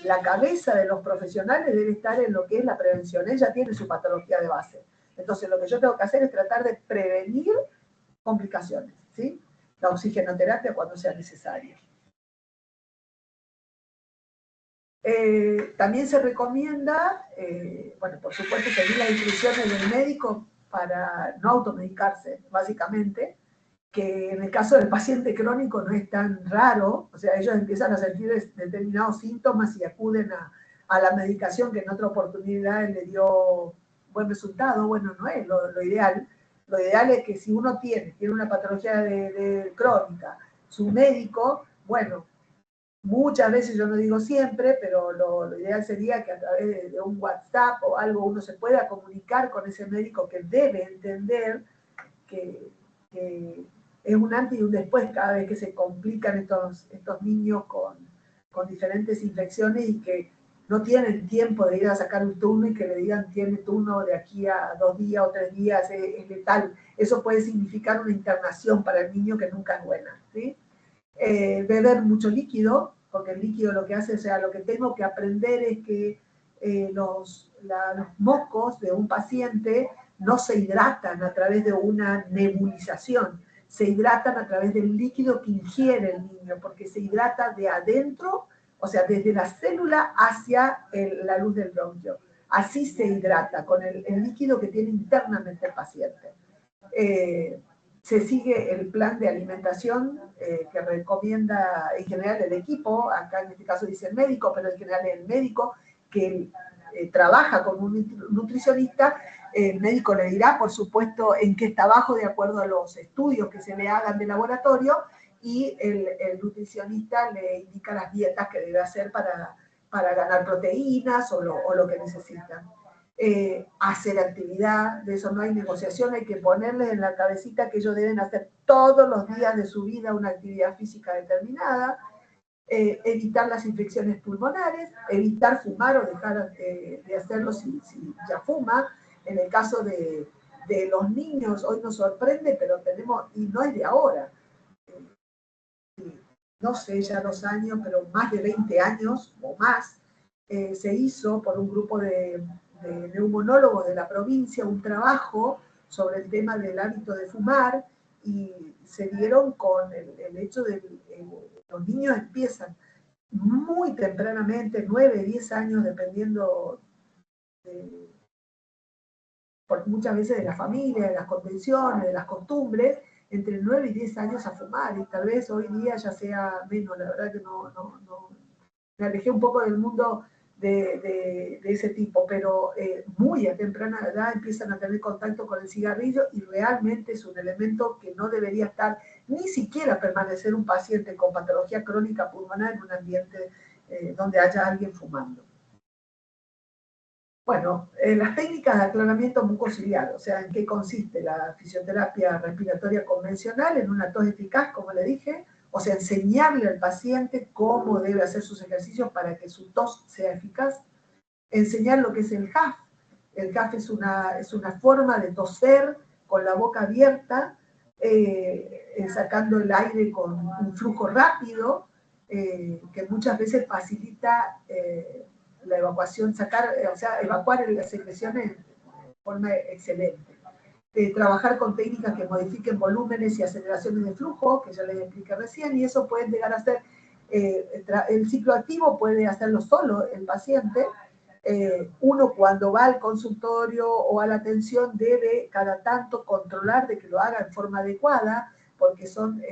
[SPEAKER 1] la cabeza de los profesionales debe estar en lo que es la prevención, ella tiene su patología de base. Entonces lo que yo tengo que hacer es tratar de prevenir complicaciones, ¿sí? La oxigenoterapia cuando sea necesaria. También se recomienda, bueno, por supuesto, seguir las instrucciones del médico para no automedicarse, básicamente, que en el caso del paciente crónico no es tan raro, o sea, ellos empiezan a sentir determinados síntomas y acuden a la medicación que en otra oportunidad le dio buen resultado. Bueno, no es lo ideal. Lo ideal es que si uno tiene una patología crónica, su médico, bueno, muchas veces, yo no digo siempre, pero lo ideal sería que a través de un WhatsApp o algo uno se pueda comunicar con ese médico que debe entender que es un antes y un después cada vez que se complican estos niños con diferentes infecciones y que no tienen tiempo de ir a sacar un turno y que le digan tiene turno de aquí a 2 días o 3 días, es letal. Eso puede significar una internación para el niño que nunca es buena, ¿sí? Beber mucho líquido, porque el líquido lo que hace, o sea, lo que tengo que aprender es que los mocos de un paciente no se hidratan a través de una nebulización, se hidratan a través del líquido que ingiere el niño, porque se hidrata de adentro o sea, desde la célula hacia la luz del bronquio. Así se hidrata, con el líquido que tiene internamente el paciente. Se sigue el plan de alimentación que recomienda en general el equipo, acá en este caso dice el médico, pero en general el médico que trabaja con un nutricionista. El médico le dirá, por supuesto, en qué está bajo de acuerdo a los estudios que se le hagan de laboratorio, y el nutricionista le indica las dietas que debe hacer para ganar proteínas o lo que necesita. Hacer actividad, de eso no hay negociación, hay que ponerles en la cabecita que ellos deben hacer todos los días de su vida una actividad física determinada, evitar las infecciones pulmonares, evitar fumar o dejar de hacerlo si ya fuma. En el caso de los niños, hoy nos sorprende, pero tenemos, y no es de ahora, no sé ya los años, pero más de 20 años o más, se hizo por un grupo de neumonólogos de la provincia un trabajo sobre el tema del hábito de fumar, y se dieron con el hecho de que los niños empiezan muy tempranamente, 9, 10 años, dependiendo muchas veces de la familia, de las convenciones, de las costumbres, entre 9 y 10 años a fumar, y tal vez hoy día ya sea menos. La verdad que no me alejé un poco del mundo de ese tipo, pero muy a temprana edad empiezan a tener contacto con el cigarrillo, y realmente es un elemento que no debería estar, ni siquiera permanecer un paciente con patología crónica pulmonar en un ambiente donde haya alguien fumando. Bueno, las técnicas de aclaramiento mucociliar, o sea, ¿en qué consiste la fisioterapia respiratoria convencional? En una tos eficaz, como le dije, o sea, enseñarle al paciente cómo debe hacer sus ejercicios para que su tos sea eficaz. Enseñar lo que es el HAF. El HAF es una forma de toser con la boca abierta, sacando el aire con un flujo rápido, que muchas veces facilita la evacuación, evacuar las secreciones de forma excelente. Trabajar con técnicas que modifiquen volúmenes y aceleraciones de flujo, que ya les expliqué recién, y eso puede llegar a ser, el ciclo activo puede hacerlo solo el paciente. Uno cuando va al consultorio o a la atención debe cada tanto controlar de que lo haga en forma adecuada, porque son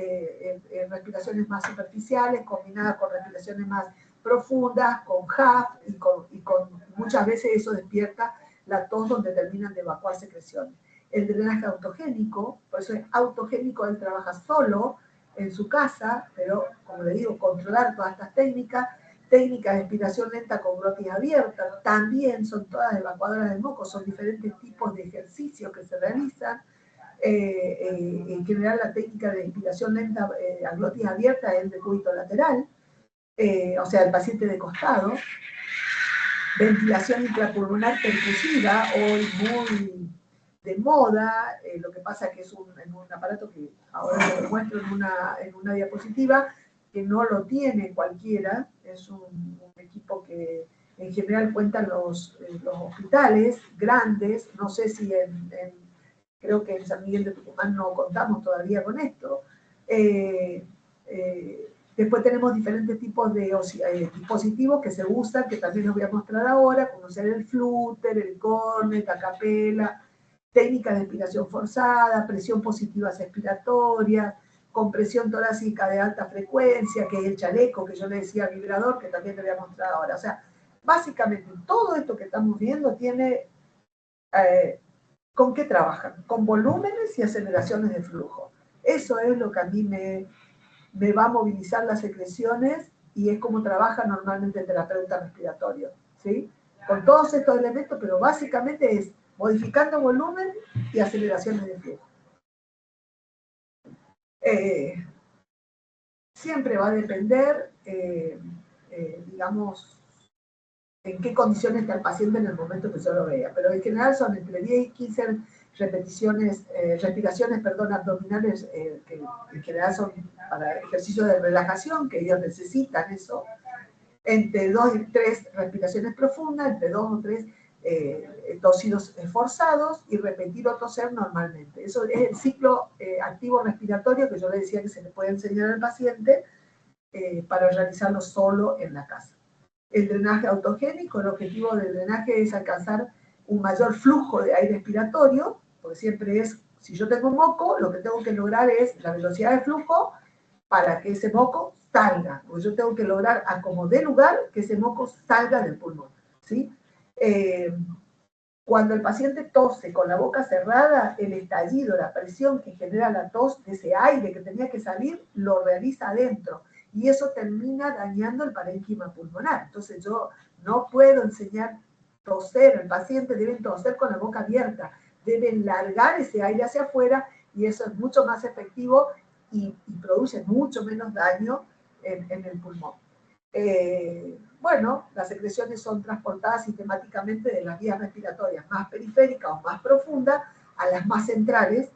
[SPEAKER 1] respiraciones más superficiales combinadas con respiraciones más profundas, con HAF, y con muchas veces eso despierta la tos donde terminan de evacuar secreciones. El drenaje autogénico, por eso es autogénico, él trabaja solo en su casa, pero como le digo, controlar todas estas técnicas de expiración lenta con glotis abierta, también son todas evacuadoras de moco, son diferentes tipos de ejercicios que se realizan. En general la técnica de inspiración lenta a glotis abierta es el decúbito lateral, o sea, el paciente de costado. Ventilación intrapulmonar percusiva, hoy muy de moda, lo que pasa es que es un aparato que ahora les muestro en una diapositiva, que no lo tiene cualquiera, es un equipo que en general cuentan los hospitales grandes, no sé si creo que en San Miguel de Tucumán no contamos todavía con esto. Después tenemos diferentes tipos de dispositivos que se usan, que también les voy a mostrar ahora, como ser el flúter, el cornet, a capela, técnicas de expiración forzada, presión positiva expiratoria, compresión torácica de alta frecuencia, que es el chaleco, que yo le decía vibrador, que también te voy a mostrar ahora. O sea, básicamente todo esto que estamos viendo tiene, ¿con qué trabajan? Con volúmenes y aceleraciones de flujo. Eso es lo que a mí me va a movilizar las secreciones, y es como trabaja normalmente el terapeuta respiratorio, ¿sí? Con todos estos elementos, pero básicamente es modificando volumen y aceleraciones de flujo. Siempre va a depender, digamos, en qué condiciones está el paciente en el momento que yo lo vea, pero en general son entre 10 y 15 respiraciones abdominales, que en general son para ejercicios de relajación, que ellos necesitan eso, entre 2 y 3 respiraciones profundas, entre 2 o 3 tosidos forzados, y repetir o toser normalmente. Eso es el ciclo activo respiratorio que yo le decía que se le puede enseñar al paciente, para realizarlo solo en la casa. El drenaje autogénico, el objetivo del drenaje es alcanzar un mayor flujo de aire expiratorio, porque siempre es, si yo tengo moco, lo que tengo que lograr es la velocidad de flujo para que ese moco salga, porque yo tengo que lograr a como dé lugar que ese moco salga del pulmón, ¿sí? Cuando el paciente tose con la boca cerrada, el estallido, la presión que genera la tos de ese aire que tenía que salir, lo realiza adentro. Y eso termina dañando el parénquima pulmonar. Entonces yo no puedo enseñar toser, el paciente debe toser con la boca abierta, deben largar ese aire hacia afuera y eso es mucho más efectivo y produce mucho menos daño en el pulmón. Bueno, las secreciones son transportadas sistemáticamente de las vías respiratorias más periféricas o más profundas a las más centrales,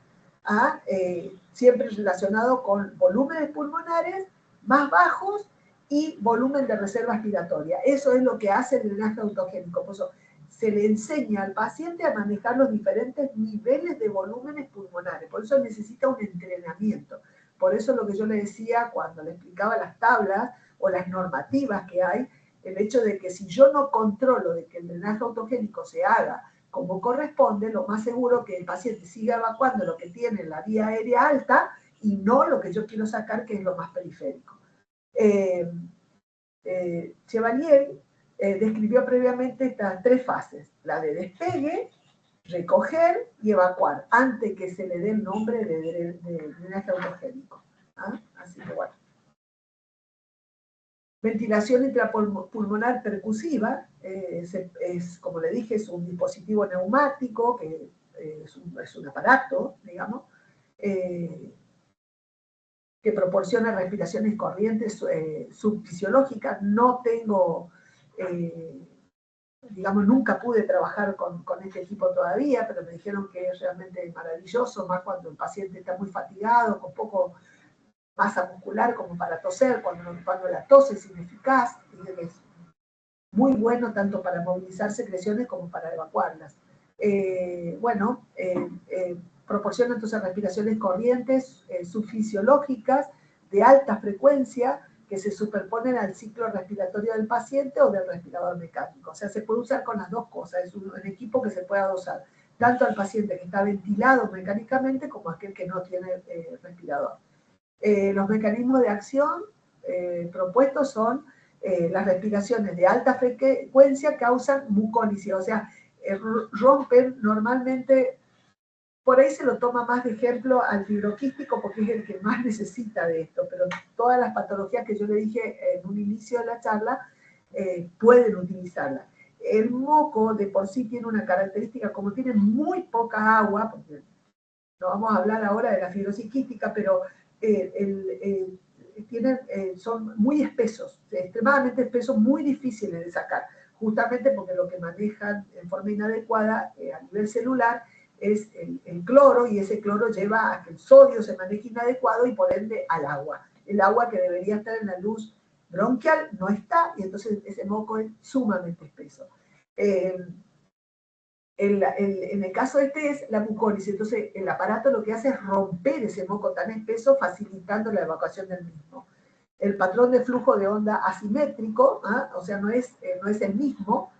[SPEAKER 1] siempre relacionado con volúmenes pulmonares más bajos y volumen de reserva respiratoria. Eso es lo que hace el drenaje autogénico. Por eso se le enseña al paciente a manejar los diferentes niveles de volúmenes pulmonares. Por eso necesita un entrenamiento. Por eso lo que yo le decía cuando le explicaba las tablas o las normativas que hay, el hecho de que si yo no controlo de que el drenaje autogénico se haga como corresponde, lo más seguro que el paciente siga evacuando lo que tiene en la vía aérea alta y no lo que yo quiero sacar, que es lo más periférico. Chevalier describió previamente estas tres fases, la de despegue, recoger y evacuar, antes que se le dé el nombre de drenaje autogénico. Así que bueno. Ventilación intrapulmonar percusiva, es, como le dije, es un dispositivo neumático, que es un aparato, digamos, que proporciona respiraciones corrientes subfisiológicas. No tengo, digamos, nunca pude trabajar con este equipo todavía, pero me dijeron que es realmente maravilloso, más cuando el paciente está muy fatigado, con poco masa muscular como para toser, cuando la tos es ineficaz, y es muy bueno tanto para movilizar secreciones como para evacuarlas. Proporciona entonces respiraciones corrientes subfisiológicas de alta frecuencia que se superponen al ciclo respiratorio del paciente o del respirador mecánico. O sea, se puede usar con las dos cosas, es un equipo que se puede dosar tanto al paciente que está ventilado mecánicamente como a aquel que no tiene respirador. Los mecanismos de acción propuestos son las respiraciones de alta frecuencia causan mucólisis, o sea, rompen normalmente, por ahí se lo toma más de ejemplo al fibroquístico porque es el que más necesita de esto, pero todas las patologías que yo le dije en un inicio de la charla pueden utilizarla. El moco de por sí tiene una característica, como tiene muy poca agua, porque no vamos a hablar ahora de la fibrosis quística, pero son muy espesos, extremadamente espesos, muy difíciles de sacar, justamente porque lo que manejan en forma inadecuada a nivel celular es el cloro, y ese cloro lleva a que el sodio se maneje inadecuado y por ende al agua. El agua que debería estar en la luz bronquial no está, y entonces ese moco es sumamente espeso. En el caso este es la mucólisis, entonces el aparato lo que hace es romper ese moco tan espeso, facilitando la evacuación del mismo. El patrón de flujo de onda asimétrico, o sea, no es el mismo,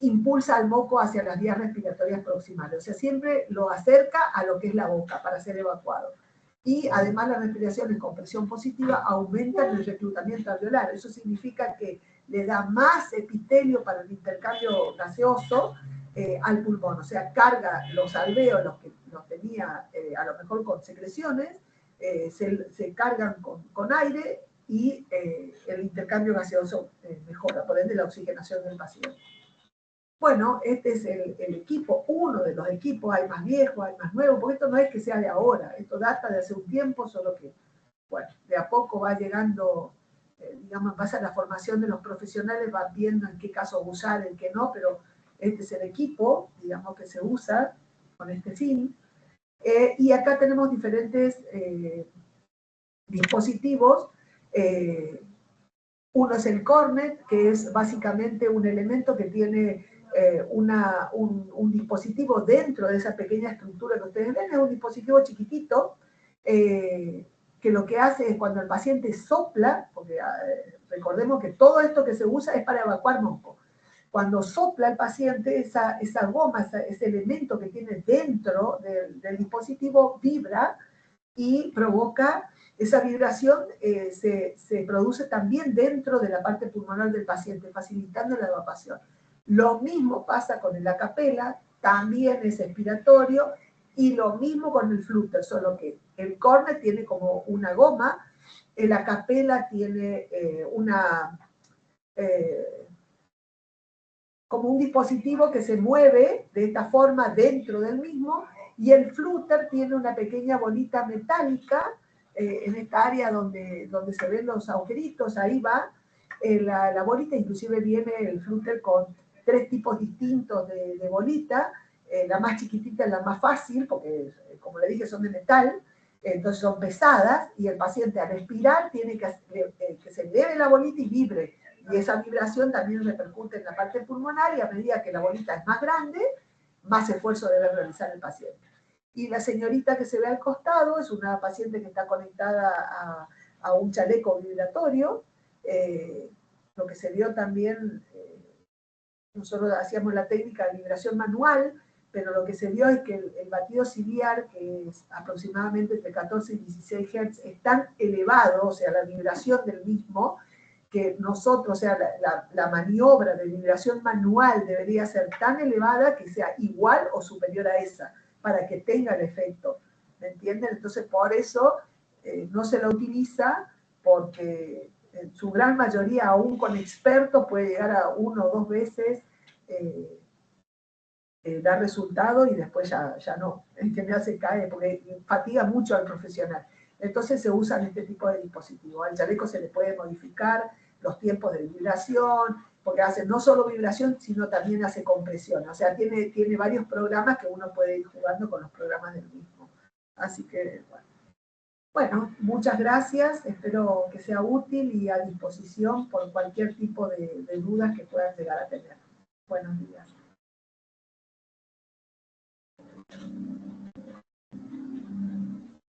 [SPEAKER 1] impulsa al moco hacia las vías respiratorias proximales, o sea, siempre lo acerca a lo que es la boca para ser evacuado. Y además las respiraciones con presión positiva aumentan el reclutamiento alveolar, eso significa que le da más epitelio para el intercambio gaseoso al pulmón, o sea, carga los alvéolos que los tenía a lo mejor con secreciones, se cargan con aire y el intercambio gaseoso mejora, por ende la oxigenación del paciente. Bueno, este es el equipo, uno de los equipos, hay más viejos, hay más nuevos, porque esto no es que sea de ahora, esto data de hace un tiempo, solo que, bueno, de a poco va llegando, digamos, en base a la formación de los profesionales, van viendo en qué caso usar, en qué no, pero este es el equipo, digamos, que se usa con este fin. Y acá tenemos diferentes dispositivos. Uno es el Cornet, que es básicamente un elemento que tiene un dispositivo dentro de esa pequeña estructura que ustedes ven, es un dispositivo chiquitito, que lo que hace es cuando el paciente sopla, porque recordemos que todo esto que se usa es para evacuar moco. Cuando sopla el paciente, esa goma, ese elemento que tiene dentro del dispositivo vibra y provoca esa vibración, se produce también dentro de la parte pulmonar del paciente, facilitando la evacuación. Lo mismo pasa con el acapella, también es expiratorio, y lo mismo con el flúter, solo que el cornet tiene como una goma, el acapella tiene como un dispositivo que se mueve de esta forma dentro del mismo, y el flúter tiene una pequeña bolita metálica en esta área donde se ven los agujeritos, ahí va la bolita, inclusive viene el flúter con 3 tipos distintos de bolita, la más chiquitita es la más fácil, porque como le dije son de metal, entonces son pesadas, y el paciente al respirar tiene que se eleve la bolita y vibre, y esa vibración también repercute en la parte pulmonar, y a medida que la bolita es más grande, más esfuerzo debe realizar el paciente. Y la señorita que se ve al costado es una paciente que está conectada a un chaleco vibratorio. Lo que se vio también, nosotros hacíamos la técnica de vibración manual, pero lo que se vio es que el batido ciliar, que es aproximadamente entre 14 y 16 Hz, es tan elevado, o sea, la vibración del mismo, que nosotros, o sea, la maniobra de vibración manual debería ser tan elevada que sea igual o superior a esa, para que tenga el efecto, ¿me entienden? Entonces, por eso no se la utiliza, porque en su gran mayoría, aún con expertos, puede llegar a 1 o 2 veces dar resultado y después ya no, en general se cae, porque fatiga mucho al profesional. Entonces se usan este tipo de dispositivos. Al chaleco se le puede modificar los tiempos de vibración, porque hace no solo vibración, sino también hace compresión. O sea, tiene varios programas que uno puede ir jugando con los programas del mismo. Así que, bueno, muchas gracias. Espero que sea útil y a disposición por cualquier tipo de dudas que puedan llegar a tener. Buenos días.